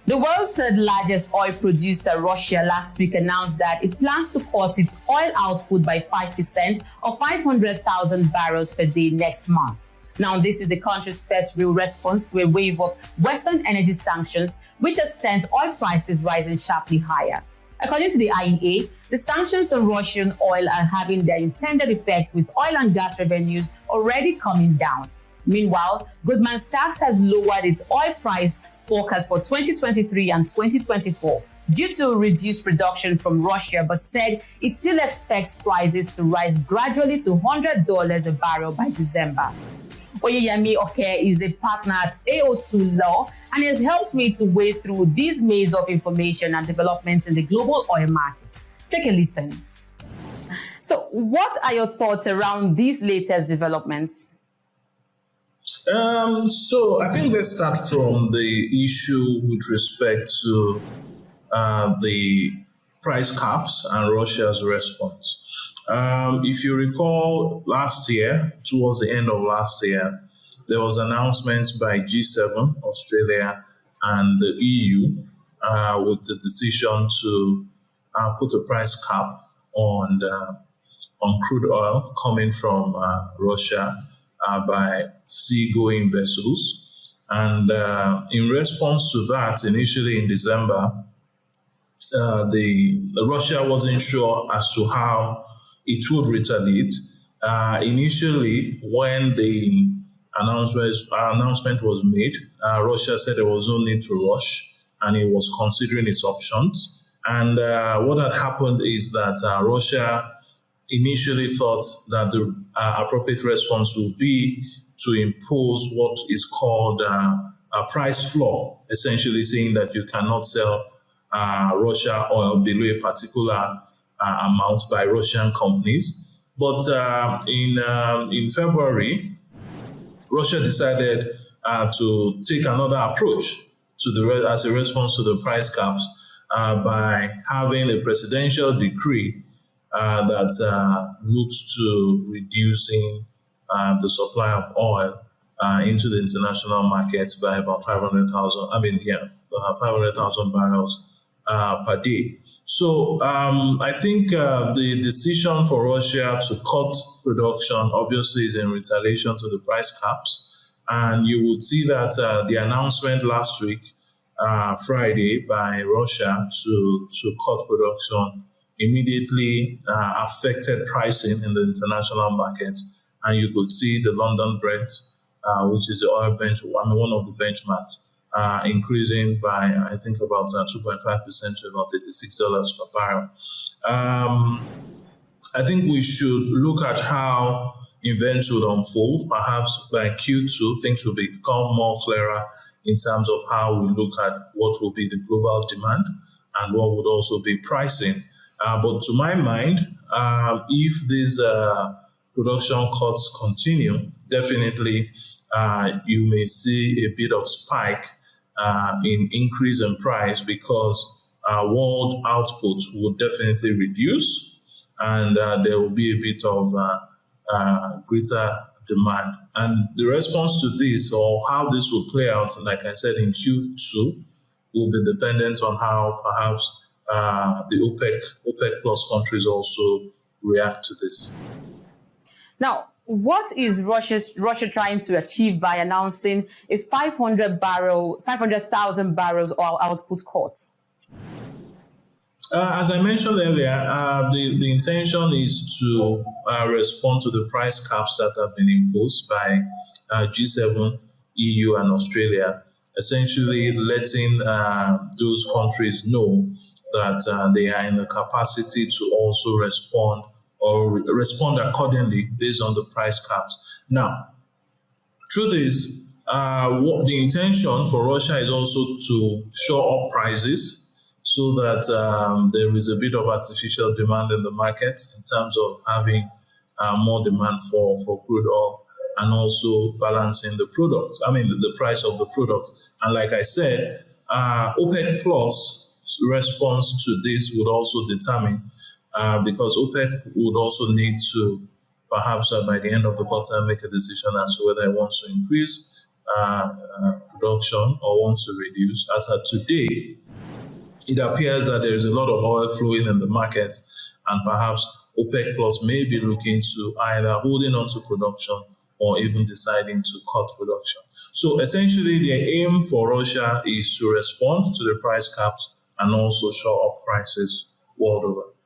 The world's third largest oil producer, Russia, last week announced that it plans to cut its oil output by 5% or 500,000 barrels per day next month. Now, this is the country's first real response to a wave of Western energy sanctions, which has sent oil prices rising sharply higher. According to the IEA, the sanctions on Russian oil are having their intended effect, with oil and gas revenues already coming down. Meanwhile, Goldman Sachs has lowered its oil price forecast for 2023 and 2024 due to reduced production from Russia, but said it still expects prices to rise gradually to $100 a barrel by December. Oyeyemi Oke is a partner at AO2 Law and has helped me to wade through this maze of information and developments in the global oil market. Take a listen. So, what are your thoughts around these latest developments? So I think let's start from the issue with respect to the price caps and Russia's response. If you recall, last year, towards the end of last year, there was announcement by G7, Australia, and the EU with the decision to put a price cap on crude oil coming from Russia by seagoing vessels. And in response to that, initially in December, Russia wasn't sure as to how it would retaliate. Initially, when the announcement was made, Russia said there was no need to rush, and it was considering its options. And what had happened is that Russia initially thought that the appropriate response would be to impose what is called a price floor, essentially saying that you cannot sell Russia oil below a particular amount by Russian companies. But in February, Russia decided to take another approach as a response to the price caps by having a presidential decree that looks to reducing the supply of oil into the international markets by about 500,000 barrels per day. So I think the decision for Russia to cut production obviously is in retaliation to the price caps. And you would see that the announcement last week, Friday, by Russia to cut production immediately affected pricing in the international market. And you could see the London Brent, which is the oil one of the benchmarks, increasing by, I think, about 2.5% to about $86 per barrel. I think we should look at how events would unfold. Perhaps by Q2, things will become more clearer in terms of how we look at what will be the global demand and what would also be pricing. But to my mind, if these production cuts continue, definitely you may see a bit of spike in increase in price because world output will definitely reduce and there will be a bit of greater demand. And the response to this, or how this will play out, like I said, in Q2, will be dependent on how perhaps the OPEC plus countries also react to this. Now, what is Russia trying to achieve by announcing a 500,000 barrels oil output cut? As I mentioned earlier, the intention is to respond to the price caps that have been imposed by G7, EU, and Australia, essentially letting those countries know that they are in the capacity to also respond accordingly based on the price caps. Now, truth is, what the intention for Russia is also to shore up prices so that there is a bit of artificial demand in the market in terms of having more demand for crude oil and also balancing the price of the product. And like I said, OPEC Plus response to this would also determine because OPEC would also need to perhaps by the end of the quarter make a decision as to whether it wants to increase production or wants to reduce. As of today, it appears that there is a lot of oil flowing in the markets, and perhaps OPEC Plus may be looking to either holding on to production or even deciding to cut production. So essentially, the aim for Russia is to respond to the price caps and also shore up prices world over.